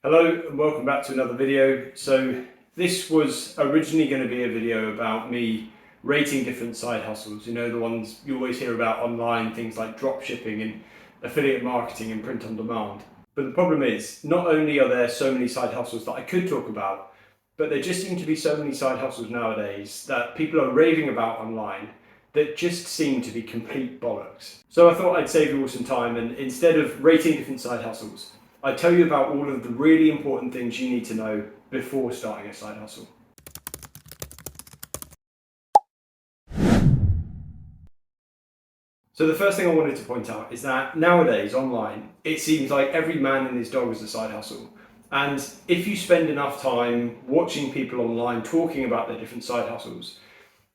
Hello and welcome back to another video. So this was originally going to be a video about me rating different side hustles, the ones you always hear about online, things like drop shipping and affiliate marketing and print on demand. But the problem is, not only are there so many side hustles that I could talk about, but there just seem to be so many side hustles nowadays that people are raving about online that just seem to be complete bollocks. So I thought I'd save you all some time, and instead of rating different side hustles, I tell you about all of the really important things you need to know before starting a side hustle. So the first thing I wanted to point out is that nowadays online, it seems like every man and his dog is a side hustle. And if you spend enough time watching people online talking about their different side hustles,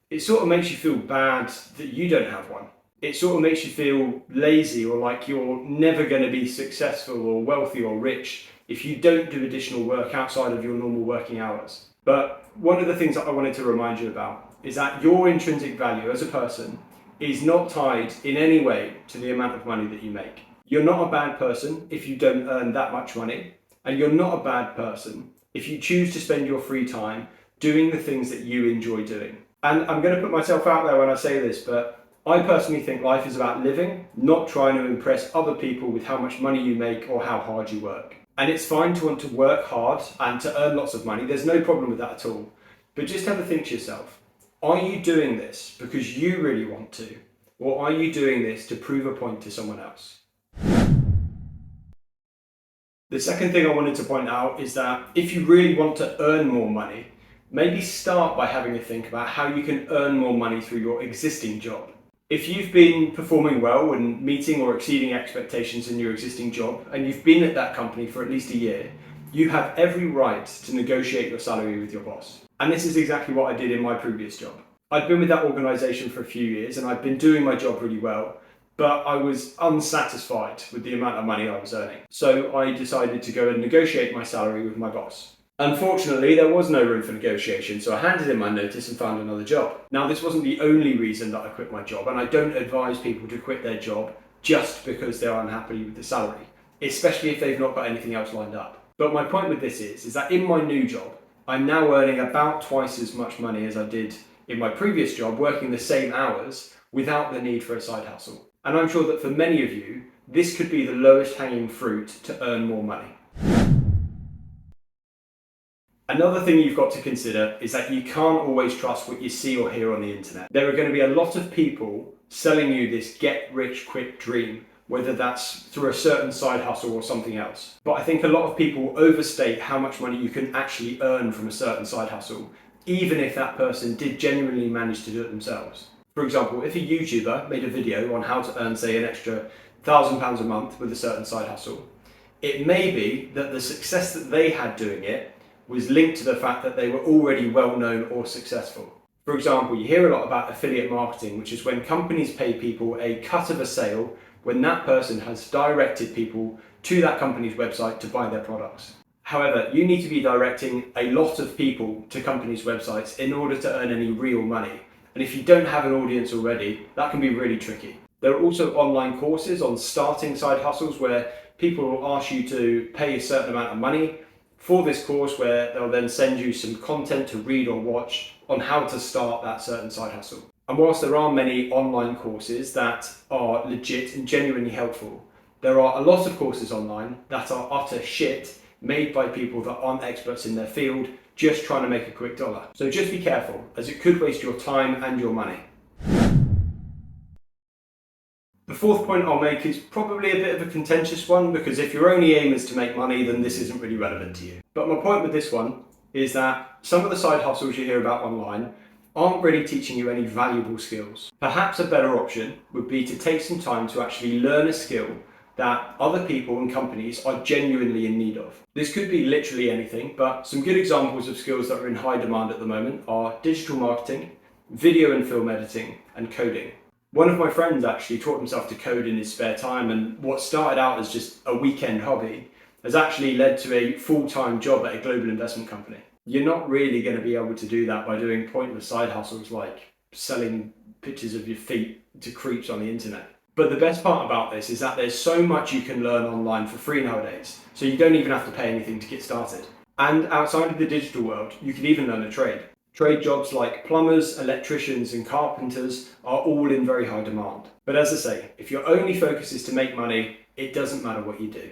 it sort of makes you feel bad that you don't have one. It sort of makes you feel lazy or like you're never going to be successful or wealthy or rich if you don't do additional work outside of your normal working hours. But one of the things that I wanted to remind you about is that your intrinsic value as a person is not tied in any way to the amount of money that you make. You're not a bad person if you don't earn that much money, and you're not a bad person if you choose to spend your free time doing the things that you enjoy doing. And I'm going to put myself out there when I say this, but I personally think life is about living, not trying to impress other people with how much money you make or how hard you work. And it's fine to want to work hard and to earn lots of money. There's no problem with that at all. But just have a think to yourself. Are you doing this because you really want to? Or are you doing this to prove a point to someone else? The second thing I wanted to point out is that if you really want to earn more money, maybe start by having a think about how you can earn more money through your existing job. If you've been performing well and meeting or exceeding expectations in your existing job, and you've been at that company for at least a year, you have every right to negotiate your salary with your boss. And this is exactly what I did in my previous job. I'd been with that organisation for a few years and I'd been doing my job really well, but I was unsatisfied with the amount of money I was earning. So I decided to go and negotiate my salary with my boss. Unfortunately, there was no room for negotiation, so I handed in my notice and found another job. Now, this wasn't the only reason that I quit my job, and I don't advise people to quit their job just because they're unhappy with the salary, especially if they've not got anything else lined up. But my point with this is that in my new job, I'm now earning about twice as much money as I did in my previous job, working the same hours without the need for a side hustle. And I'm sure that for many of you, this could be the lowest hanging fruit to earn more money. Another thing you've got to consider is that you can't always trust what you see or hear on the internet. There are going to be a lot of people selling you this get rich quick dream, whether that's through a certain side hustle or something else. But I think a lot of people overstate how much money you can actually earn from a certain side hustle, even if that person did genuinely manage to do it themselves. For example, if a YouTuber made a video on how to earn, say, an extra £1,000 a month with a certain side hustle, it may be that the success that they had doing it was linked to the fact that they were already well known or successful. For example, you hear a lot about affiliate marketing, which is when companies pay people a cut of a sale when that person has directed people to that company's website to buy their products. However, you need to be directing a lot of people to companies' websites in order to earn any real money. And if you don't have an audience already, that can be really tricky. There are also online courses on starting side hustles where people will ask you to pay a certain amount of money for this course, where they'll then send you some content to read or watch on how to start that certain side hustle. And whilst there are many online courses that are legit and genuinely helpful, there are a lot of courses online that are utter shit, made by people that aren't experts in their field, just trying to make a quick dollar. So just be careful, as it could waste your time and your money. The fourth point I'll make is probably a bit of a contentious one, because if your only aim is to make money, then this isn't really relevant to you. But my point with this one is that some of the side hustles you hear about online aren't really teaching you any valuable skills. Perhaps a better option would be to take some time to actually learn a skill that other people and companies are genuinely in need of. This could be literally anything, but some good examples of skills that are in high demand at the moment are digital marketing, video and film editing, and coding. One of my friends actually taught himself to code in his spare time, and what started out as just a weekend hobby has actually led to a full-time job at a global investment company. You're not really going to be able to do that by doing pointless side hustles like selling pictures of your feet to creeps on the internet. But the best part about this is that there's so much you can learn online for free nowadays, so you don't even have to pay anything to get started. And outside of the digital world, you can even learn a trade. Trade jobs like plumbers, electricians, and carpenters are all in very high demand. But as I say, if your only focus is to make money, it doesn't matter what you do.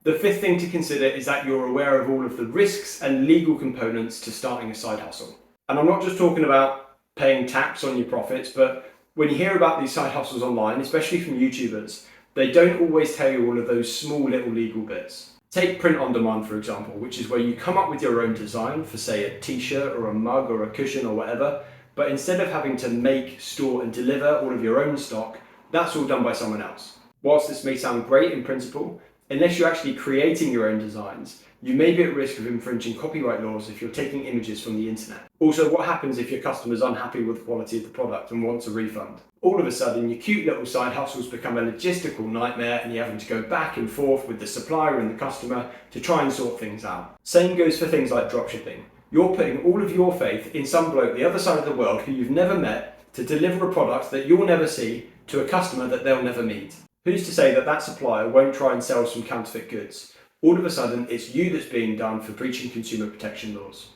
The fifth thing to consider is that you're aware of all of the risks and legal components to starting a side hustle. And I'm not just talking about paying tax on your profits, but when you hear about these side hustles online, especially from YouTubers, they don't always tell you all of those small little legal bits. Take print on demand, for example, which is where you come up with your own design for, say, a t-shirt or a mug or a cushion or whatever, but instead of having to make, store and deliver all of your own stock, that's all done by someone else. Whilst this may sound great in principle, unless you're actually creating your own designs, you may be at risk of infringing copyright laws if you're taking images from the internet. Also, what happens if your customer's unhappy with the quality of the product and wants a refund? All of a sudden, your cute little side hustles become a logistical nightmare and you're having to go back and forth with the supplier and the customer to try and sort things out. Same goes for things like dropshipping. You're putting all of your faith in some bloke the other side of the world who you've never met to deliver a product that you'll never see to a customer that they'll never meet. Who's to say that that supplier won't try and sell some counterfeit goods? All of a sudden, it's you that's being done for breaching consumer protection laws.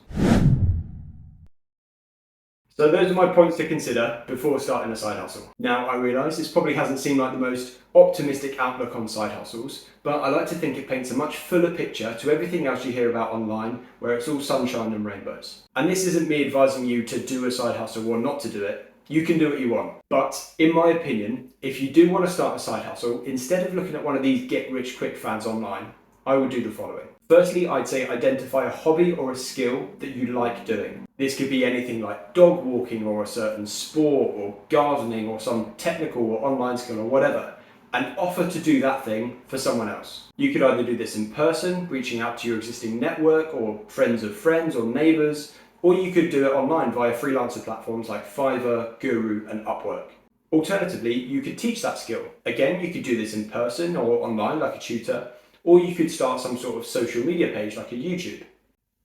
So those are my points to consider before starting a side hustle. Now, I realise this probably hasn't seemed like the most optimistic outlook on side hustles, but I like to think it paints a much fuller picture to everything else you hear about online, where it's all sunshine and rainbows. And this isn't me advising you to do a side hustle or not to do it. You can do what you want. But in my opinion, if you do want to start a side hustle, instead of looking at one of these get-rich-quick fads online, I would do the following. Firstly, I'd say identify a hobby or a skill that you like doing. This could be anything like dog walking or a certain sport or gardening or some technical or online skill or whatever, and offer to do that thing for someone else. You could either do this in person, reaching out to your existing network or friends of friends or neighbours, or you could do it online via freelancer platforms like Fiverr, Guru and Upwork. Alternatively, you could teach that skill. Again, you could do this in person or online like a tutor, or you could start some sort of social media page like a YouTube.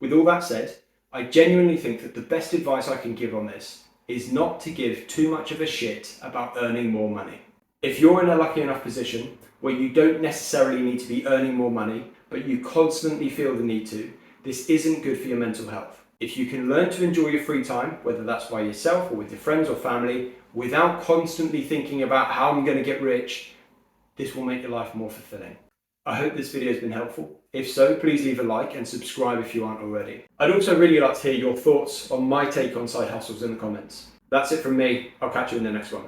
With all that said, I genuinely think that the best advice I can give on this is not to give too much of a shit about earning more money. If you're in a lucky enough position where you don't necessarily need to be earning more money, but you constantly feel the need to, this isn't good for your mental health. If you can learn to enjoy your free time, whether that's by yourself or with your friends or family, without constantly thinking about how I'm going to get rich, this will make your life more fulfilling. I hope this video has been helpful. If so, please leave a like and subscribe if you aren't already. I'd also really like to hear your thoughts on my take on side hustles in the comments. That's it from me. I'll catch you in the next one.